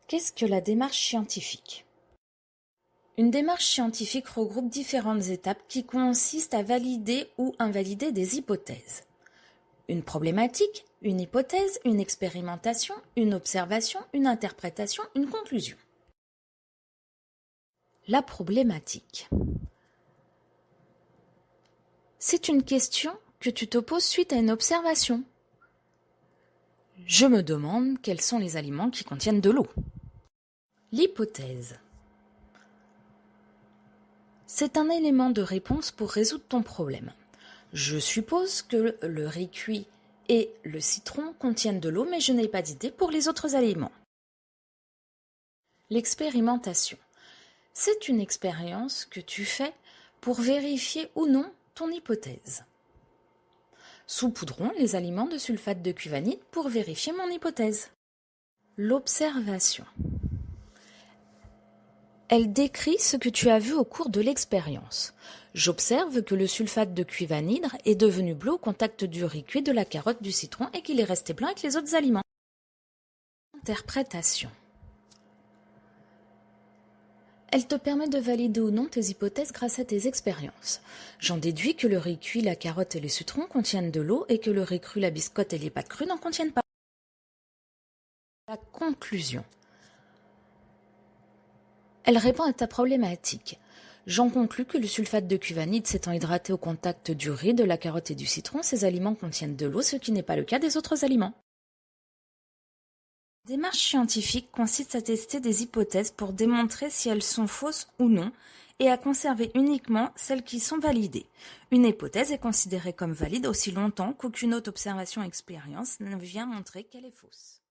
Qu'est-ce que la démarche scientifique? Une démarche scientifique regroupe différentes étapes qui consistent à valider ou invalider des hypothèses. Une problématique, une hypothèse, une expérimentation, une observation, une interprétation, une conclusion. La problématique. C'est une question que tu te poses suite à une observation. Je me demande quels sont les aliments qui contiennent de l'eau. L'hypothèse. C'est un élément de réponse pour résoudre ton problème. Je suppose que le riz cuit et le citron contiennent de l'eau, mais je n'ai pas d'idée pour les autres aliments. L'expérimentation. C'est une expérience que tu fais pour vérifier ou non ton hypothèse. Saupoudrons les aliments de sulfate de cuvanide pour vérifier mon hypothèse. L'observation. Elle décrit ce que tu as vu au cours de l'expérience. J'observe que le sulfate de cuivanidre est devenu bleu au contact du riz cuit, de la carotte, du citron et qu'il est resté blanc avec les autres aliments. Interprétation. Elle te permet de valider ou non tes hypothèses grâce à tes expériences. J'en déduis que le riz cuit, la carotte et les citrons contiennent de l'eau et que le riz cru, la biscotte et les pâtes crues n'en contiennent pas. La conclusion. Elle répond à ta problématique. J'en conclus que le sulfate de cuvanide s'étant hydraté au contact du riz, de la carotte et du citron, ces aliments contiennent de l'eau, ce qui n'est pas le cas des autres aliments. La démarche scientifique consiste à tester des hypothèses pour démontrer si elles sont fausses ou non et à conserver uniquement celles qui sont validées. Une hypothèse est considérée comme valide aussi longtemps qu'aucune autre observation ou expérience ne vient montrer qu'elle est fausse.